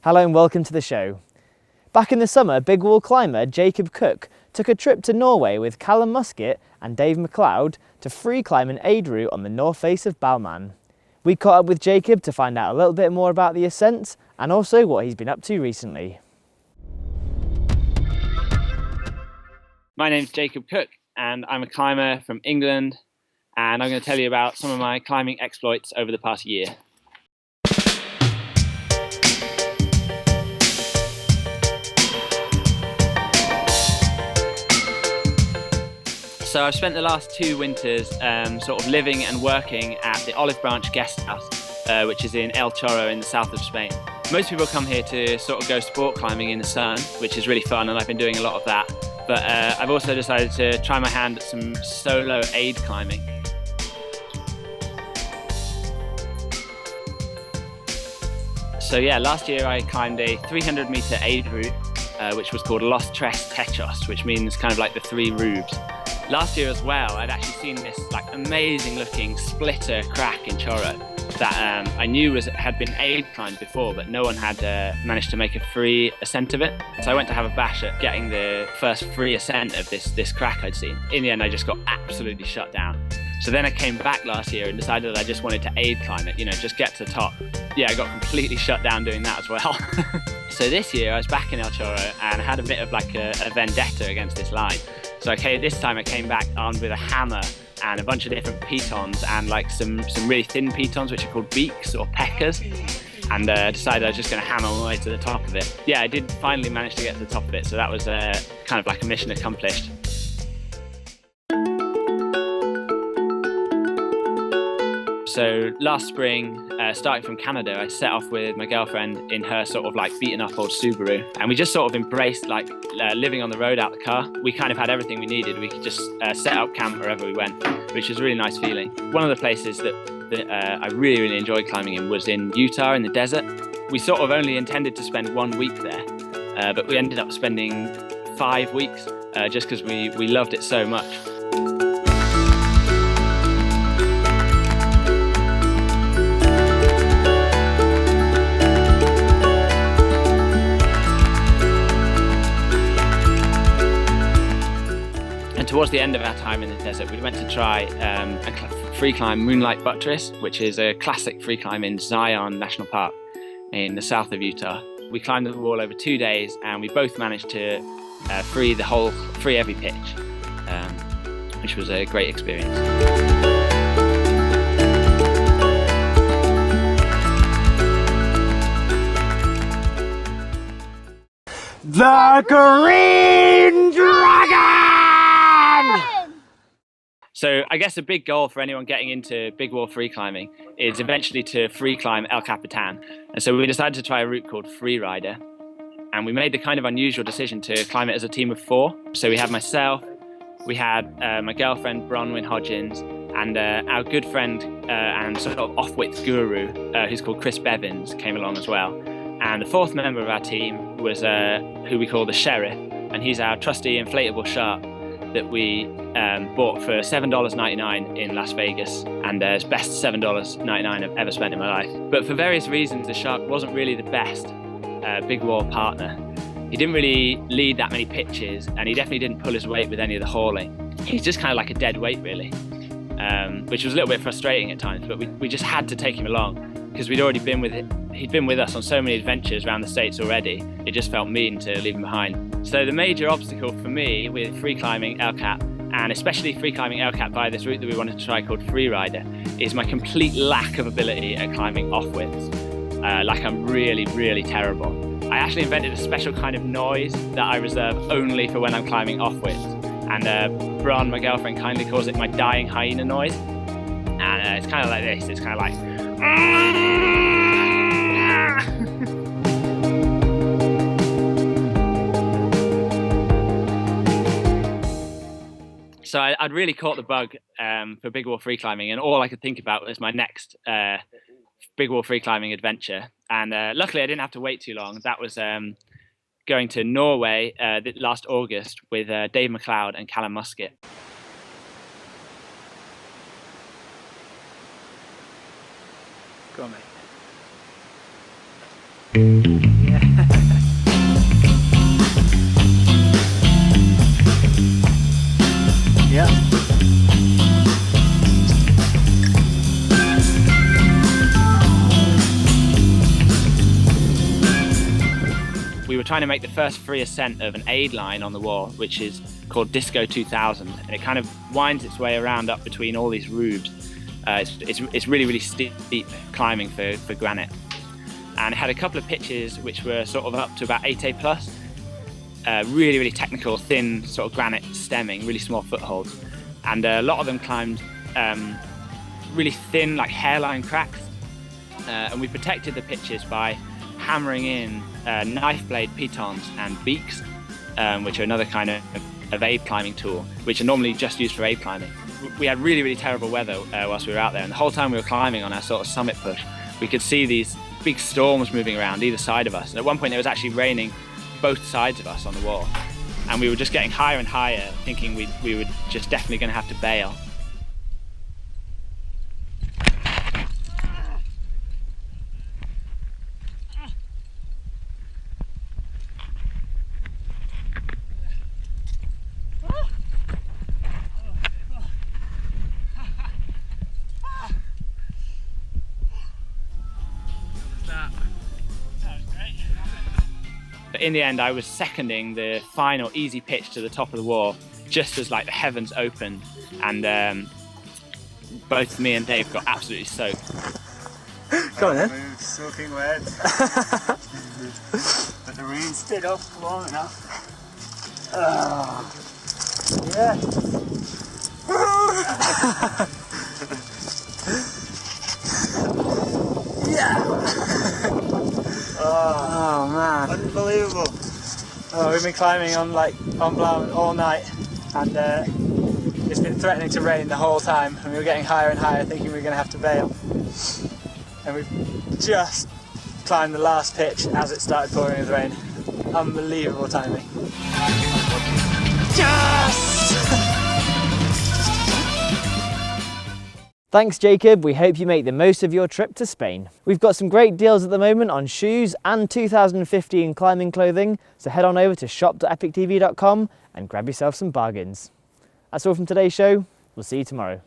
Hello and welcome to the show. Back in the summer, big wall climber Jacob Cook took a trip to Norway with Callum Musket and Dave MacLeod to free climb an aid route on the north face of Balman. We caught up with Jacob to find out a little bit more about the ascent and also what he's been up to recently. My name's Jacob Cook and I'm a climber from England, and I'm going to tell you about some of my climbing exploits over the past year. So I've spent the last 2 winters sort of living and working at the Olive Branch Guest House, which is in El Chorro in the south of Spain. Most people come here to sort of go sport climbing in the sun, which is really fun, and I've been doing a lot of that. But I've also decided to try my hand at some solo aid climbing. So yeah, last year I climbed a 300-meter aid route, which was called Los Tres Techos, which means kind of like the 3 roofs. Last year as well, I'd actually seen this like amazing looking splitter crack in Chorro that I knew had been aid climbed before, but no one had managed to make a free ascent of it. So I went to have a bash at getting the first free ascent of this crack I'd seen. In the end, I just got absolutely shut down. So then I came back last year and decided that I just wanted to aid climb it, you know, just get to the top. Yeah, I got completely shut down doing that as well. So this year I was back in El Chorro and had a bit of like a vendetta against this line. So this time I came back armed with a hammer and a bunch of different pitons and like some really thin pitons which are called beaks or peckers, and decided I was just going to hammer my way to the top of it. Yeah, I did finally manage to get to the top of it, so that was kind of like a mission accomplished. So last spring, starting from Canada, I set off with my girlfriend in her sort of like beaten up old Subaru, and we just sort of embraced like living on the road out the car. We kind of had everything we needed. We could just set up camp wherever we went, which was a really nice feeling. One of the places that I really enjoyed climbing in was in Utah in the desert. We sort of only intended to spend 1 week there, but we ended up spending 5 weeks just because we loved it so much. Towards the end of our time in the desert, we went to try a free climb Moonlight Buttress, which is a classic free climb in Zion National Park in the south of Utah. We climbed the wall over 2 days, and we both managed to free every pitch, which was a great experience. The Green Dragon! So I guess a big goal for anyone getting into big wall free climbing is eventually to free climb El Capitan. And so we decided to try a route called Freerider. And we made the kind of unusual decision to climb it as a team of 4. So we had myself, we had my girlfriend Bronwyn Hodgins, and our good friend and sort of off-width guru who's called Chris Bevins came along as well. And the 4th member of our team was who we call the Sheriff, and he's our trusty inflatable shark that we bought for $7.99 in Las Vegas, and it's best $7.99 I've ever spent in my life. But for various reasons, the shark wasn't really the best big wall partner. He didn't really lead that many pitches, and he definitely didn't pull his weight with any of the hauling. He's just kind of like a dead weight, really, which was a little bit frustrating at times, but we just had to take him along because we'd already been with it. He'd been with us on so many adventures around the States already, it just felt mean to leave him behind. So the major obstacle for me with free climbing El Cap, and especially free climbing El Cap via this route that we wanted to try called Freerider, is my complete lack of ability at climbing off-widths. Like I'm really, really terrible. I actually invented a special kind of noise that I reserve only for when I'm climbing off-widths. And Bron, my girlfriend, kindly calls it my dying hyena noise. And it's kind of like this, it's kind of like... So I'd really caught the bug for big wall free climbing, and all I could think about was my next big wall free climbing adventure. And luckily I didn't have to wait too long. That was going to Norway last August with Dave MacLeod and Callum Musket. Go on, mate. Yeah. we were trying to make the first free ascent of an aid line on the wall, which is called Disco 2000, and it kind of winds its way around up between all these roofs. It's really, really steep climbing for granite. And it had a couple of pitches which were sort of up to about 8A plus. Really, really technical, thin sort of granite stemming, really small footholds. And a lot of them climbed really thin, like hairline cracks. And we protected the pitches by hammering in knife blade pitons and beaks, which are another kind of aid climbing tool, which are normally just used for aid climbing. We had really, really terrible weather whilst we were out there, and the whole time we were climbing on our sort of summit push, we could see these big storms moving around either side of us. And at one point, it was actually raining both sides of us on the wall, and we were just getting higher and higher, thinking we were just definitely going to have to bail. But in the end, I was seconding the final easy pitch to the top of the wall, just as like the heavens opened, and both me and Dave got absolutely soaked. Go on then. Move, soaking wet. But the rain stayed off long enough. Yeah. Oh man. Unbelievable. Oh, we've been climbing on Blauen all night, and it's been threatening to rain the whole time, and we were getting higher and higher, thinking we were going to have to bail. And we've just climbed the last pitch as it started pouring with rain. Unbelievable timing. Yes! Thanks, Jacob. We hope you make the most of your trip to Spain. We've got some great deals at the moment on shoes and 2015 climbing clothing, so head on over to shop.epictv.com and grab yourself some bargains. That's all from today's show. We'll see you tomorrow.